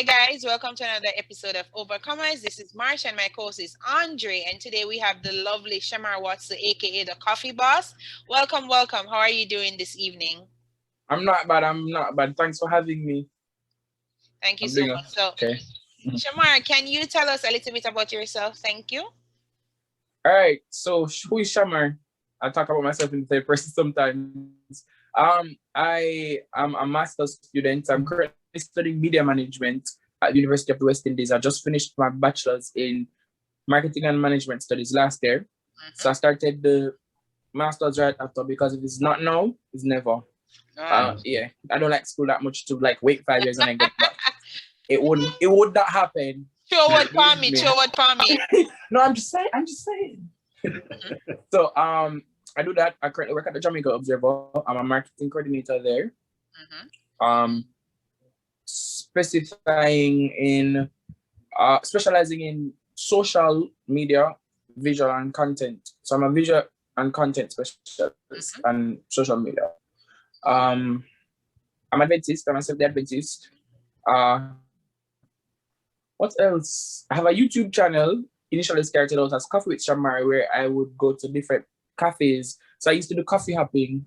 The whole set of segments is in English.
Hi guys, welcome to another episode of Overcomaz. This is Marsh and my co-host is Andre, and today we have the lovely Shamar Watson, aka the Coffee Boss. Welcome, welcome. How are you doing this evening? I'm not bad. I'm not bad. Thanks for having me. Thank you I'm so doing much. So, okay. Shamar, can you tell us a little bit about yourself? Thank you. All right. So who is Shamar? I talk about myself in the third person sometimes. I am a master's student. I'm currently studying media management at the University of the West Indies. I just finished my bachelor's in marketing and management studies last year. So I started the master's right after because if it's not now, it's never. Yeah, I don't like school that much to like wait 5 years and then get back. It would not happen. Show what for me. Show what for me. No, I'm just saying. So I do that. I currently work at the Jamaica Observer. I'm a marketing coordinator there. Specializing in social media, visual and content. So I'm a visual and content specialist and social media. I'm Adventist. I'm a Seventh-day Adventist. What else? I have a YouTube channel. Initially started out as Coffee with Shamar, where I would go to different cafes. So I used to do cafe hopping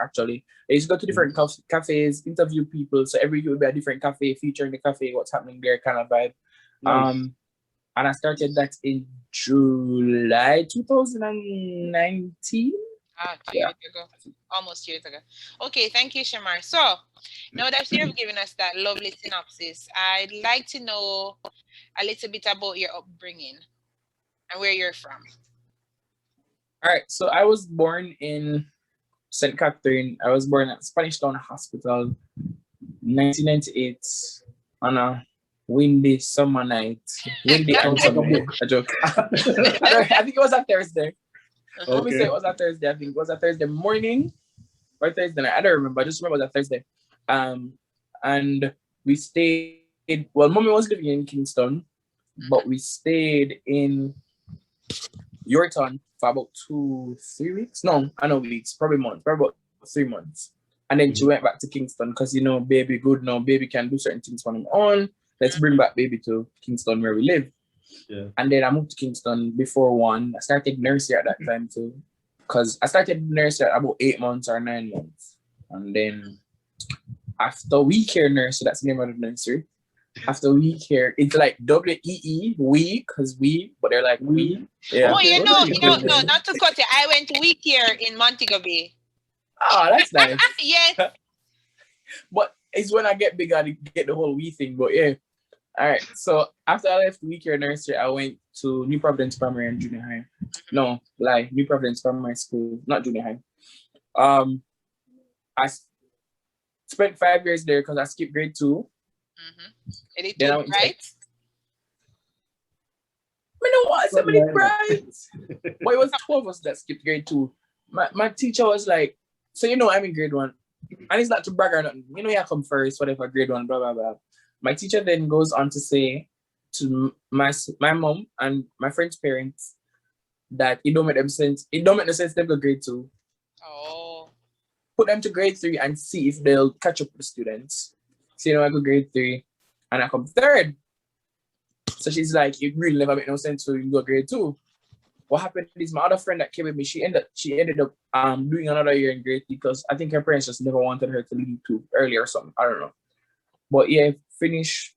actually. I used to go to different cafes, interview people. So every week would be a different cafe featuring the cafe, what's happening there, kind of vibe. Nice. And I started that in July 2019. 2 years ago. Almost years ago. Okay, thank you, Shamar. So now that you've given us that lovely synopsis, I'd like to know a little bit about your upbringing and where you're from. All right, so I was born in St. Catherine. I was born at Spanish Town Hospital, 1998, on a windy summer night. Windy and summer. A joke. I think it was a Thursday. Let me say it was a Thursday. I think it was a Thursday morning or Thursday night. I don't remember. I just remember it was a Thursday. And we stayed. Well, Mommy was living in Kingston, but we stayed in Yorkton for about 2-3 weeks. No, I know weeks, probably months, probably about 3 months. And then she went back to Kingston because baby good now. Baby can do certain things on his own. Let's bring back baby to Kingston where we live. Yeah. And then I moved to Kingston before 1. I started nursery at that time too. Because I started nursery at about 8 months or 9 months. And then after we care nursery, that's the name of the nursery. After we care, it's like WEE, we, because we, but they're like we. Yeah. Oh, no, not to cut you. I went to we care in Montego Bay. Oh, that's nice. Yes. But it's when I get bigger to get the whole we thing. But yeah. All right. So after I left we care nursery, I went to New Providence Primary and Junior High. No, New Providence Primary School, not Junior High. I spent 5 years there because I skipped grade 2. Any two bright? I know what, so many bright. But it was 2 of us that skipped grade 2. My teacher was like, so I'm in grade 1. And it's not to brag or nothing. You come first, whatever, grade 1, blah, blah, blah. My teacher then goes on to say to my mom and my friend's parents that it don't make no sense them go grade 2. Oh. Put them to grade 3 and see if they'll catch up with the students. So I go grade 3 and I come 3rd. So she's like, it really never make no sense for you to go grade 2. What happened is my other friend that came with me, she ended up doing another year in grade 3 because I think her parents just never wanted her to leave too early or something. I don't know. But yeah, finish,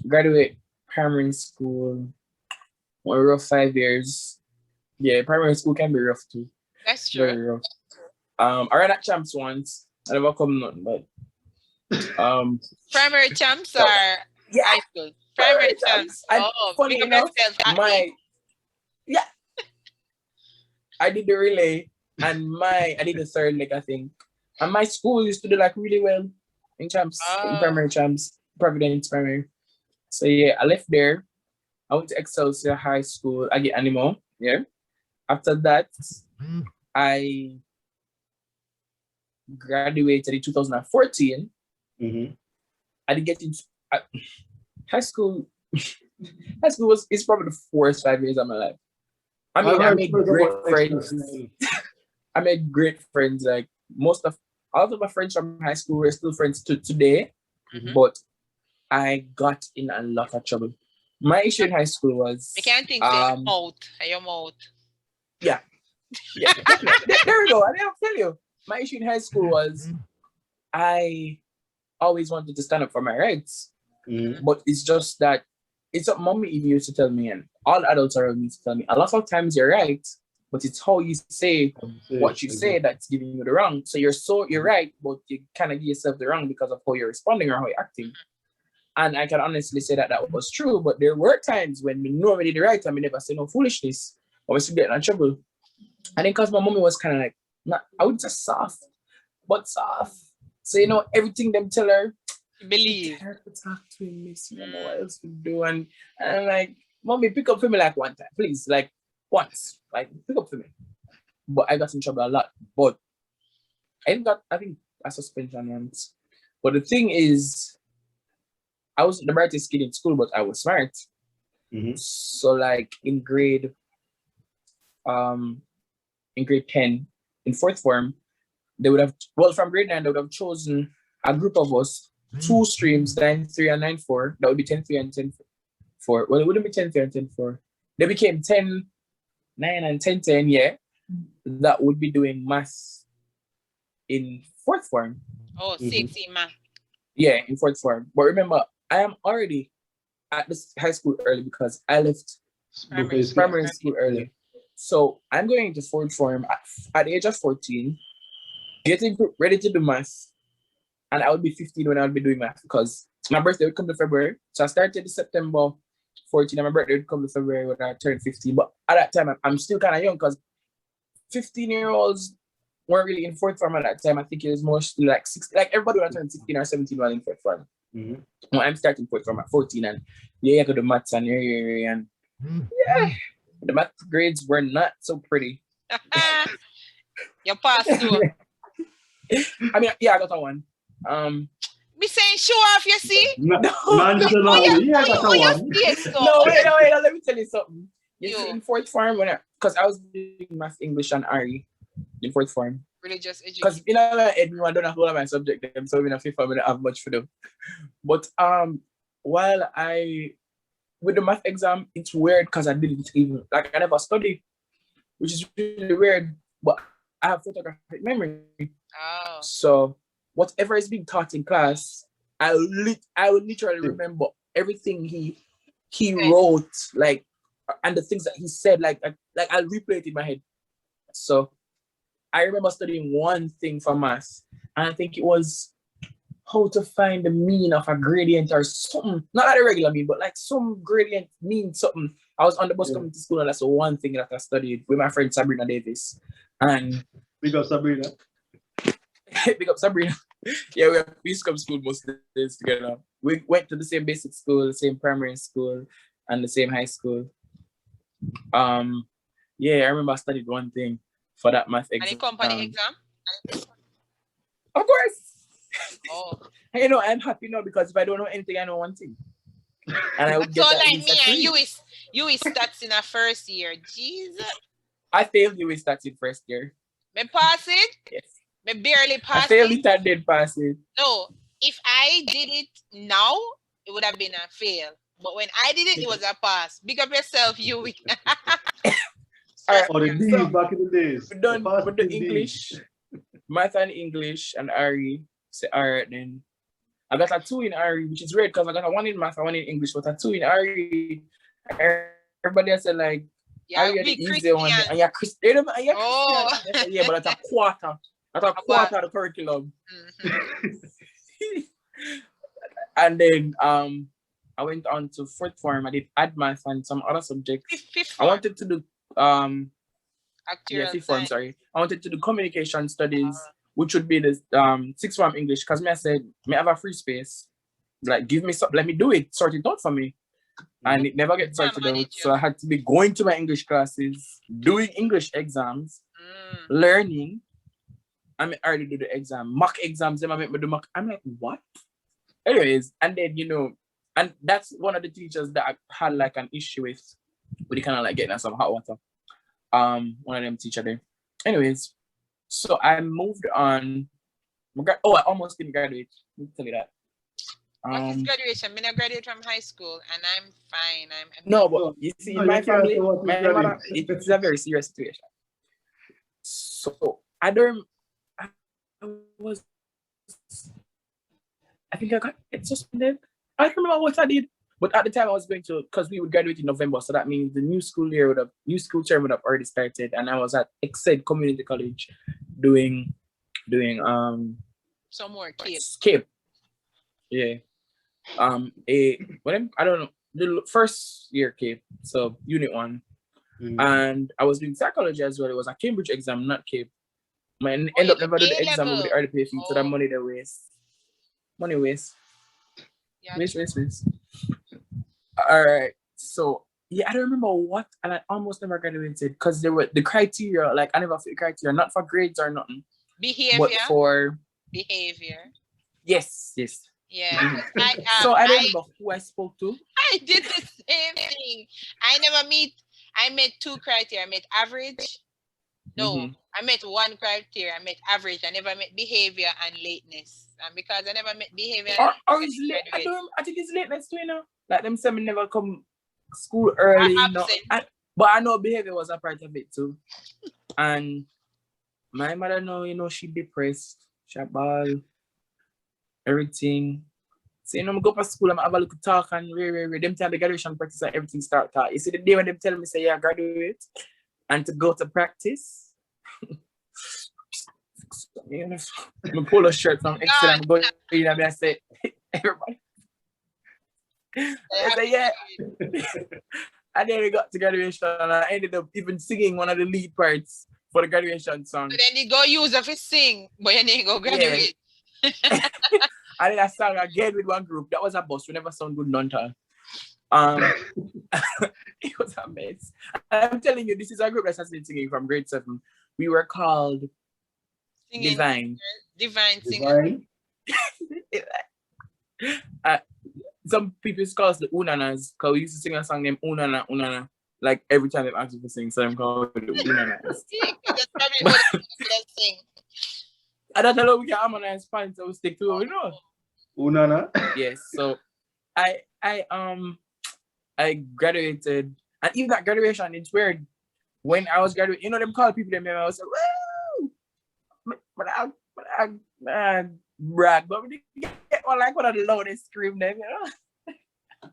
graduate primary school. One rough 5 years. Yeah, primary school can be rough too. That's true. Very rough. I ran at champs once. I never come nothing, but primary champs are high school. Primary champs. Funny enough, I did the relay and I did the 3rd leg, I think. And my school used to do like really well in champs, in primary champs, Providence Primary. So yeah, I left there. I went to Excelsior High School. I get Animal. Yeah. After that, I graduated in 2014. I didn't get into high school. High school is probably the worst 5 years of my life. I mean, I made great friends. I made great friends. Like all of my friends from high school, we're still friends to today. But I got in a lot of trouble. My issue in high school was I can't think say your mouth. Yeah. Yeah, definitely. There we go. I didn't tell you. My issue in high school was I always wanted to stand up for my rights. But it's just that it's what mommy even used to tell me, and all adults around me used to tell me. A lot of times you're right, but it's how you say what you say that's giving you the wrong. So you're right, but you kind of give yourself the wrong because of how you're responding or how you're acting. And I can honestly say that that was true, but there were times when we know already the right time, we never say no foolishness, or we still get in trouble. And then because my mommy was kind of like, not, I would say soft, but soft. So, everything them tell her, believe. Her to talk to him, miss. You don't know what else to do. And I'm like, mommy, pick up for me like one time, please. Like once. Like, pick up for me. But I got in trouble a lot. But I think a suspension once. But the thing is, I wasn't the brightest kid in school, but I was smart. So like in grade 10, in fourth form, they would have from grade 9, they would have chosen a group of us, two streams, 9-3 and 9-4. That would be 10-3 and 10-4. Well, it wouldn't be 10-3 and 10-4. They became 10-9 and 10-10, yeah. That would be doing math in fourth form. Oh, safety math. Yeah, in fourth form. But remember, I am already at this high school early because I left primary school early. So I'm going into fourth form at the age of 14, getting ready to do math. And I would be 15 when I would be doing math because my birthday would come to February. So I started in September 14 and my birthday would come to February when I turned 15. But at that time, I'm still kind of young because 15-year-olds weren't really in fourth form at that time. I think it was mostly like 16. Like everybody would turn 16 or 17 while in fourth form. Well, I'm starting fourth form at 14 and I go to maths and the math grades were not so pretty. You passed too. I mean, I got a one. Me saying show off, you see? No, No, I got a one. No, wait, let me tell you something. You see, in fourth form, because I was doing math, English, and RE in fourth form. Religious education. Because everyone don't have all of my subject them, so in fifth form, I don't have much for them. But while with the math exam, it's weird because I didn't even I never studied, which is really weird. But I have photographic memory. Oh. So whatever is being taught in class, I will literally remember everything he wrote, and the things that he said, I'll replay it in my head. So I remember studying one thing for math, and I think it was how to find the mean of a gradient or something. Not like a regular mean, but like some gradient means something. I was on the bus coming to school, and that's the one thing that I studied with my friend Sabrina Davis. And big up Sabrina. Big up Sabrina. Yeah, we used to come to school most days together. We went to the same basic school, the same primary school, and the same high school. Yeah, I remember I studied one thing for that math exam. Any company exam? Of course. Oh. I'm happy now because if I don't know anything, I know one thing. And I would get so like me and you is stats in a first year. Jesus. I failed you with stats in first year. Me pass it? Yes. Me barely pass I failed it and did pass it. No, if I did it now, it would have been a fail. But when I did it, it was a pass. Big up yourself, you. Or the D's back in the days. We done with the English, math and English and RE. Say, all right, then. I got a 2 in RE, which is weird because I got a 1 in math, a 1 in English, but a 2 in RE. Everybody else said, like, yeah, RE the easy one. And you're Christian. Oh. Yeah, but that's a quarter. That's a quarter of the curriculum. Mm-hmm. And then I went on to fourth form. I did add math and some other subjects. Fifth I wanted to do Actual fifth form, sorry. I wanted to do communication studies, which would be the sixth form English, because I said, may I have a free space. Like, give me some, let me do it, sort it out for me. And it never gets sorted out. So I had to be going to my English classes, doing English exams, learning. I already do the exam, mock exams. Then I make me do mock. I'm like, what? Anyways, and then and that's one of the teachers that I had like an issue with the kind of like getting us some hot water. One of them teacher there. Anyways, so I moved on. I almost didn't graduate. Let me tell you that. What is graduation? I graduate from high school and I'm fine. No, but you see, in my family, my mother, it's a very serious situation. So I was, I think I got it suspended. I don't remember what I did, but at the time I was going to, because we would graduate in November, so that means the new school term would have already started, and I was at Exed Community College doing some more kids. Skip. Yeah. I don't know, the first year Cape, so unit 1. And I was doing psychology as well. It was a Cambridge exam, not Cape. I end up never do the exam with the early pay fee, so that money they waste. Money waste. Yeah, waste. All right. So yeah, I don't remember what, and I almost never graduated because there were the criteria, like I never fit the criteria, not for grades or nothing. Behavior. But for behavior. Yes. Yeah. So I don't remember who I spoke to. I did the same thing. I met 2 criteria. I met average. No, I met 1 criteria. I met average. I never met behavior and lateness. And because I never met behavior, or is late? I think it's lateness too, you know. Like them say me never come school early, you know. But I know behavior was a part of it too. And my mother know, you know, she depressed, she ball, everything. So, you know, I go to school, I'm have a look talk and them tell the graduation practice and everything start talk. You see the day when them tell me say yeah, graduate and to go to practice. I pull a shirt from Excel and go in and I say, everybody. I say, yeah. And then we got to graduation and I ended up even singing one of the lead parts for the graduation song. So then you go use if you sing, but you didn't go graduate. Yeah. I did a song again with one group. That was a bus. We never sound good none time. It was a mess. I'm telling you, this is a group that has been singing from grade 7. We were called Divine Singers. Some people call us the Unanas because we used to sing a song named Unana. Like every time they ask us to sing, so I'm called the Unanas. That's probably what they sing. I don't know we can harmonize points, so we stick to it, you know. Unana. Yes, so I graduated, and even that graduation, it's weird. When I was graduating, you know, them call people them, I was like, woo! But I brag, but we didn't get one like one of the loudest scream them, you know.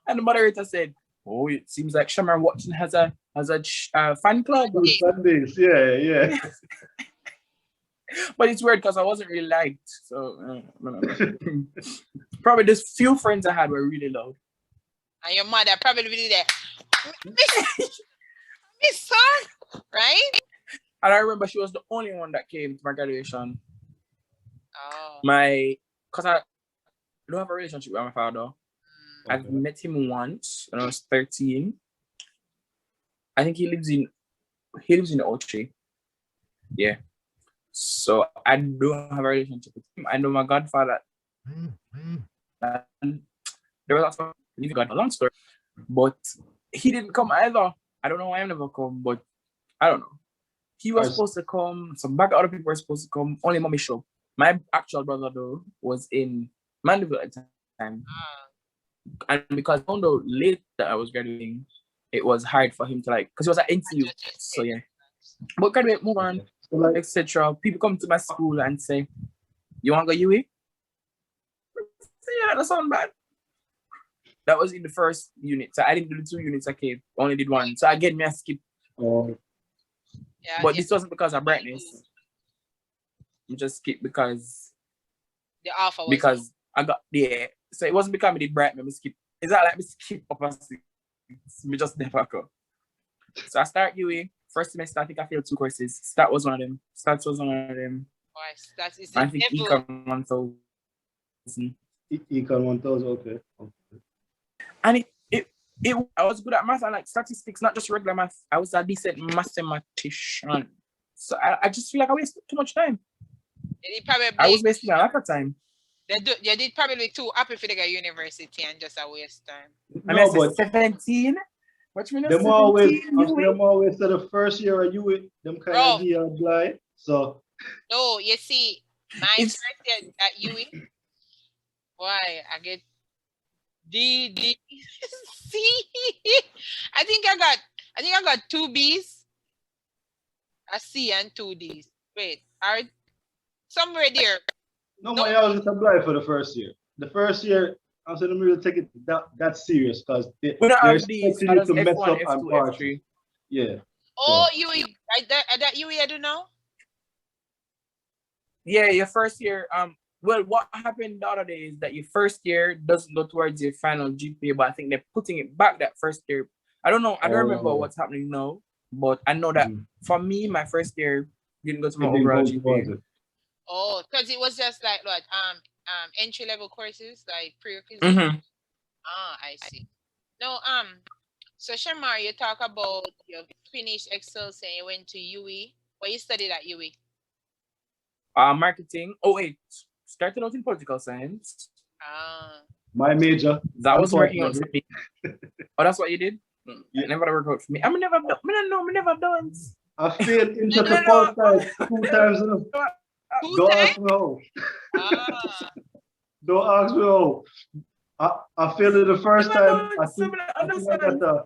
And the moderator said, "Oh, it seems like Shamar Watson has a fan club." Sundays, yeah. But it's weird because I wasn't really liked, so probably these few friends I had were really loud. And your mother probably really there. Miss son, right? And I remember she was the only one that came to my graduation. Oh. Because I don't have a relationship with my father. Okay. I've met him once when I was 13. I think he lives in Ochi. Yeah. So I don't have a relationship with him. I know my godfather. There was also a long story, but he didn't come either. I don't know why I never come, but I don't know. He was supposed to come. Some back other people were supposed to come. Only mommy show. My actual brother though was in Mandeville at the time, and because I found out late that I was graduating, it was hard for him to because he was at NCU. So yeah, but graduate, move on, etc. People come to my school and say, "You want to go UE?" Yeah, that sounds bad. That was in the first unit, so I didn't do the 2 units. I came, only did 1. So again, me I skip. Yeah, but this wasn't because of brightness. I just skipped because the offer was because I got so it wasn't because I did bright, me skip. It's not like me skip up a 6. Me just never go. So I start UE. First semester, I think I failed 2 courses. Stat was one of them. Stats was one of them. I think Econ 1000. Econ 1000, okay. And I was good at math and statistics, not just regular math. I was a decent mathematician. So I just feel like I wasted too much time. I was wasting a lot of time. You did probably too happy for the university and just a waste time. I mean, but 17? What you mean? Them always said the first year of you, them kind of year blind. So no, you see, my first year at UE Why? I get D C. I think I got two B's, a C, and two D's. Wait, are somewhere there? No, No, my I was just apply for the first year. The first year, I said, I'm really take it that serious because We don't they're have these. expecting I you just to mess F1, up and F2, party. F3. Yeah. oh, So UE. I that UE I do now. Yeah, your first year. Well, what happened the other day is that your first year doesn't go towards your final GPA, but I think they're putting it back that first year. I don't know. I don't remember oh, what's happening now, but I know that mhm. for me, my first year didn't go to my It didn't overall go GPA. towards it. Oh, because it was just like what entry level courses like prerequisite. Mm-hmm. Ah, I see. No, so Shamar, you talk about you finished Excel saying you went to UE. What you studied at UE? Marketing. Oh wait, started out in political science. Ah, My major, That wasn't working out for unfortunately. me. Oh, that's what you did? Yeah, It never worked out for me. I'm never done. I don't know. I never done. I failed intro I to don't know. pulse side 2 times. two Don't times? ask me how. Ah, Don't ask me how. I failed it the first Never time. done. So I I think I got understand. a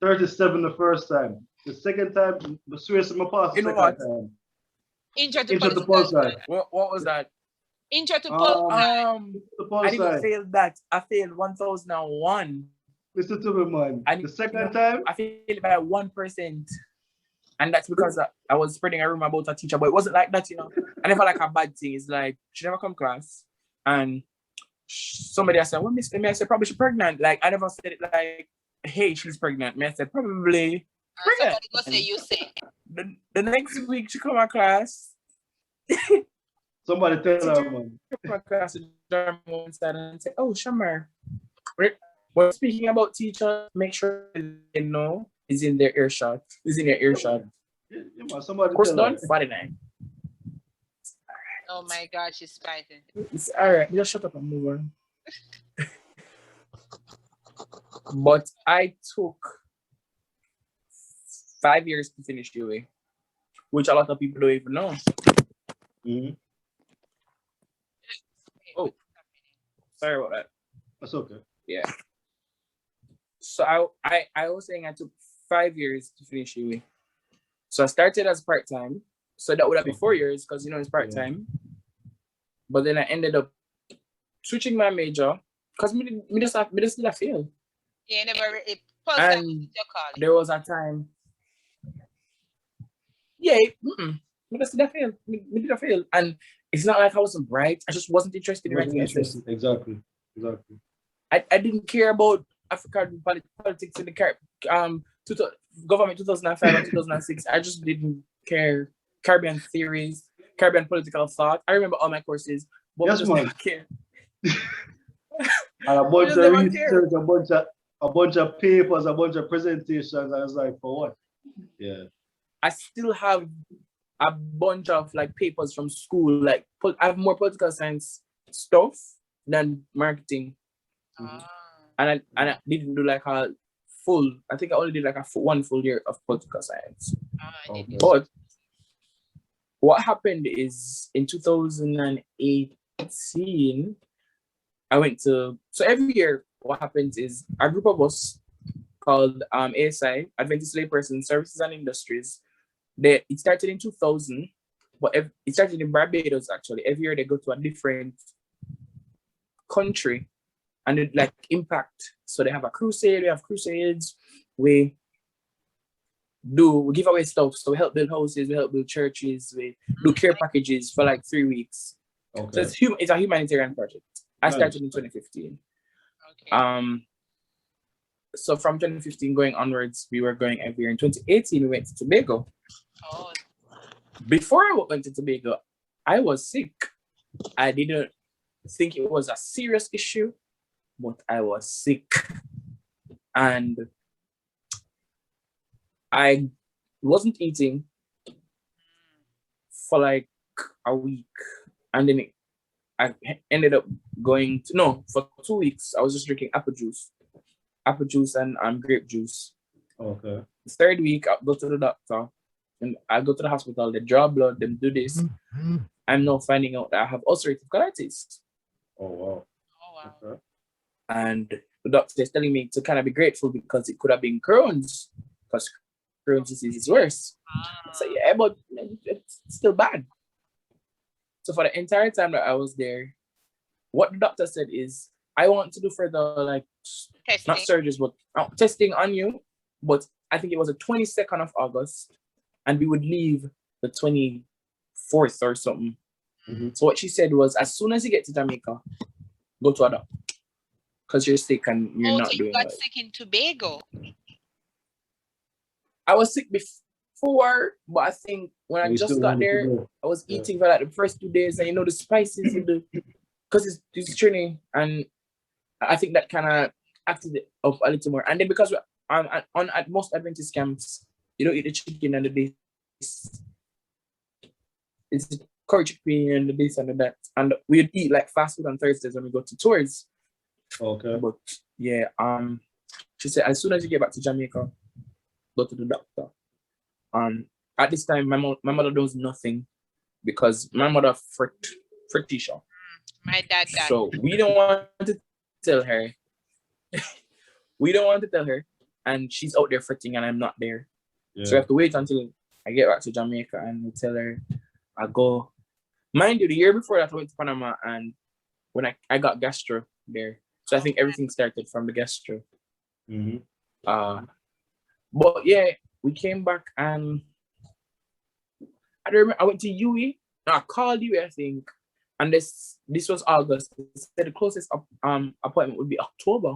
37 the first time. The second time, I swear to my pass the You know second what? time. intro to Intro to political pulse science. side. What was that? Intro to pulse science. The I pulse didn't side. fail that. I failed 1001. Listen to me, man. And The second time, I failed by 1%. And that's because I was spreading a rumor about a teacher, but it wasn't like that, you know. I never like a bad thing. It's like she never come class, and somebody I said, "Well, Miss," me I said, "Probably she's pregnant." Like I never said it like, "Hey, she's pregnant." Me I said, "Probably pregnant." Somebody go say you say. The next week she come to class. somebody tell her, Teacher man. come to class to German one side and say, "Oh, Shamar, we're speaking about teachers. Make sure they know is in their earshot. Is in their earshot." Yeah, man, somebody Course tell done. her. 49. Oh my God, she's fighting. It's all right. Just shut up and move on. But I took 5 years to finish UA, which a lot of people don't even know. Mhm. Oh, sorry about that. That's okay. Yeah. So I was saying I took 5 years to finish UA. So I started as part-time. So that would have been 4 years because it's part-time. But then I ended up switching my major because me just did a fail. Yeah, never. Pulse And science is your calling. there was a time. Yeah, me just did a fail. Me did a fail. And it's not like I wasn't bright. I just wasn't interested in writing essays. Exactly. I didn't care about African politics in the government 2005 and 2006. I just didn't care. Caribbean theories, Caribbean political thought. I remember all my courses, but Yes, I just man. never care. And a bunch just of never research, a bunch of papers, a bunch of presentations. I was like, for what? Yeah. I still have a bunch of like papers from school. Like I have more political science stuff than marketing, Ah, and I didn't do like a full. I think I only did like one full year of political science. I did this. But what happened is in 2018, I went to. So every year, what happens is a group of us called ASI, Adventist Layperson Services and Industries. It started in 2000, but it started in Barbados actually. Every year they go to a different country and it like impact. So they have a crusade, we have crusades, we give away stuff. So we help build houses, we help build churches, we do care packages for like 3 weeks. Okay. So it's a humanitarian project. I started in 2015. Okay. So from 2015 going onwards, we were going every year. In 2018, we went to Tobago. Oh. Before I went to Tobago, I was sick. I didn't think it was a serious issue, but I was sick. And I wasn't eating for like a week. And then I ended up for 2 weeks, I was just drinking apple juice and grape juice. Okay. The third week, I go to the doctor and I go to the hospital, they draw blood, them do this. I'm now finding out that I have ulcerative colitis. Oh, wow. And the doctor is telling me to kind of be grateful because it could have been Crohn's, because Crohn's disease is worse. I said, yeah, but it's still bad. So for the entire time that I was there, what the doctor said is, I want to do further, like, not Testing. surgeries, but testing on you. But I think it was the 22nd of August, and we would leave the 24th or something. So what she said was, as soon as you get to Jamaica, go to a doctor, because you're sick and you're not So you doing got well. sick in Tobago. I was sick before, but I think when I just got there, I was eating for like the first 2 days, and the spices in the, because it's training, and I think that kind of acted it up a little more. And then because on at most Adventist camps, you don't eat the chicken and the this, it's the curry chicken and the this and the that, and we'd eat like fast food on Thursdays when we go to tours. Okay. But yeah, she said as soon as you get back to Jamaica, go to the doctor. At this time, my mother knows nothing because my mother Fretisha. My dad. So we don't want to tell her. We don't want to tell her, and she's out there fretting, and I'm not there. So we have to wait until I get back to Jamaica and we tell her I go. Mind you, the year before that I went to Panama, and when I got gastro there, so I think everything started from the gastro. But yeah, we came back and I remember I went to UE. No, I called UE, I think, and this was August. They said the closest appointment would be October.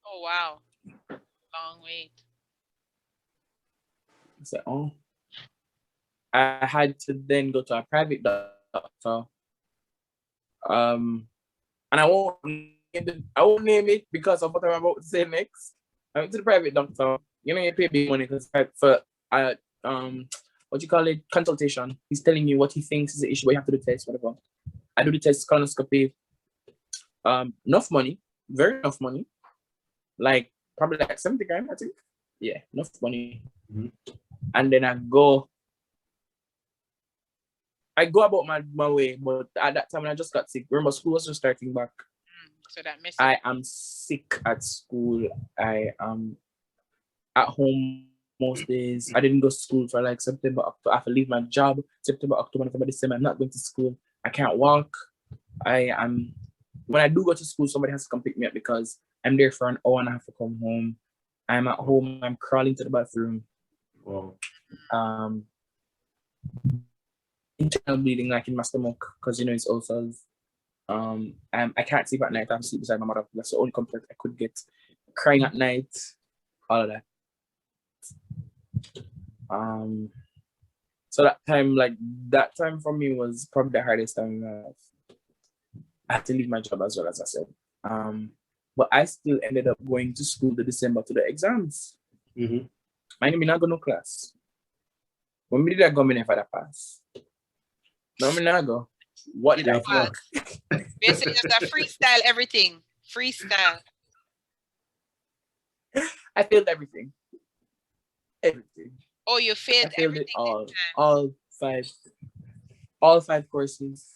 Oh wow, long wait. I said, oh, I had to then go to a private doctor. And I won't name it because of what I'm about to say next. I went to the private doctor. You pay big money for what you call it, consultation. He's telling you what he thinks is the issue, but you have to do the test, whatever. I do the test, colonoscopy. Enough money, very enough money. Like probably like 70 grand, I think. Yeah, enough money. And then I go about my way, but at that time when I just got sick, remember school was just starting back. So that messed I am sick at school. I am at home most days. I didn't go to school for like September, October. I have to leave my job September, October, November, December. I'm not going to school. I can't walk. When I do go to school, somebody has to come pick me up because I'm there for an hour and I have to come home. I'm at home. I'm crawling to the bathroom. Wow. Internal bleeding like in my stomach because it's ulcers. I can't sleep at night. I have to sleep beside my mother. That's the only comfort I could get. Crying at night, all of that. So that time for me was probably the hardest time in my life. I had to leave my job as well, as I said. But I still ended up going to school the December to the exams. Mind me not go no class. When did I go in for the pass? No, me not go. What did I do? Basically, just a freestyle everything. Freestyle. I failed everything. Everything. Oh, you failed everything. All five courses.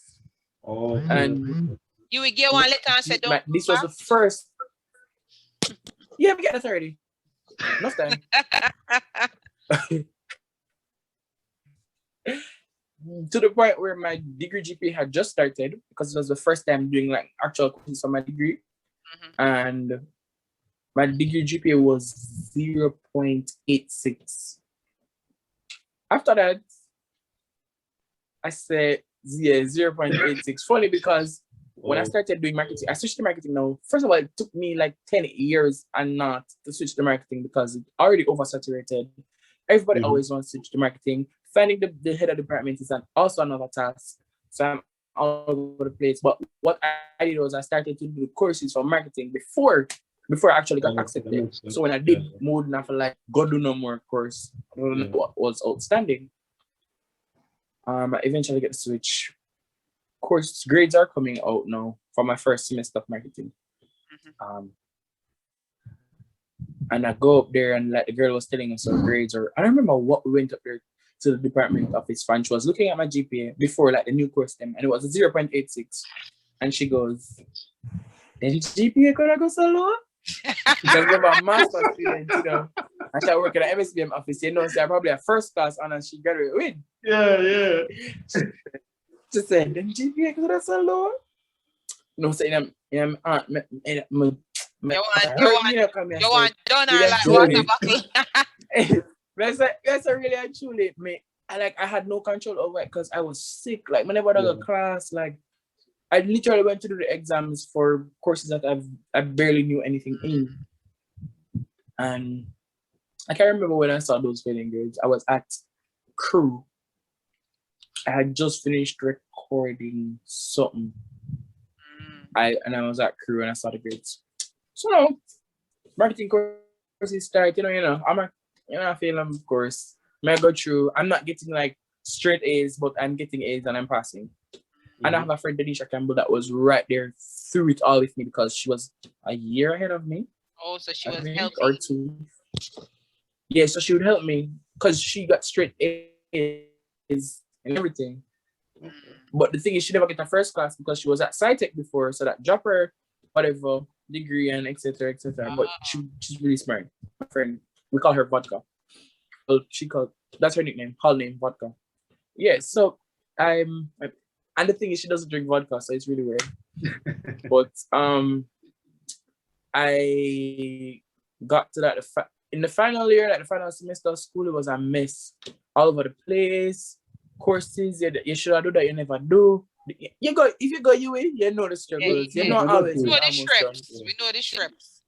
Oh. And you would get one letter and say, "Don't." This was the first. Yeah, we get a 30. Enough time. To the point where my degree GPA had just started because it was the first time doing like actual courses for my degree. And my degree GPA was 0.86. After that, I said, 0.86. Funny because when I started doing marketing, I switched to marketing now. First of all, it took me like 10 years and not to switch to marketing because it's already oversaturated. Everybody always wants to switch to marketing. Finding the head of department is also another task. So I'm all over the place. But what I did was I started to do courses for marketing before I actually got accepted. So when I did, more than I feel like go do no more course. I don't know what was outstanding. I eventually get the switch. Course grades are coming out now for my first semester of marketing. And I go up there and like the girl was telling us her grades, or I don't remember what we went up there to the department office and she was looking at my GPA before like the new course them, and it was a 0.86. And she goes, Then GPA could have go so low. Because of a master's student, you know. And she work in the MSBM office, you know, so I probably a first class honor she graduated with. Yeah. She said, then GPA could have so low. No, saying You want done or like water buckle? That's a really truly me. I had no control over it because I was sick. Like whenever I go to class, like I literally went to do the exams for courses that I barely knew anything in. And I can't remember when I saw those failing grades. I was at crew. I had just finished recording something. I was at crew and I saw the grades. So marketing courses start, I feel of course. I go through, I'm not getting like straight A's, but I'm getting A's and I'm passing. And I have a friend, Denisha Campbell, that was right there through it all with me because she was a year ahead of me. Oh, so she was helping. Or 2. Yeah, so she would help me because she got straight A's and everything. But the thing is, she never get a first class because she was at SciTech before, so that dropped her whatever degree and etc. But she's really smart. My friend, we call her Vodka. Well, that's her nickname, call name Vodka. Yeah, so and the thing is, she doesn't drink vodka, so it's really weird. But I got to that in the final year, like the final semester of school, it was a mess all over the place. Courses you should do that you never do. If you go UA, you know the struggles. You know always. We know the shreps.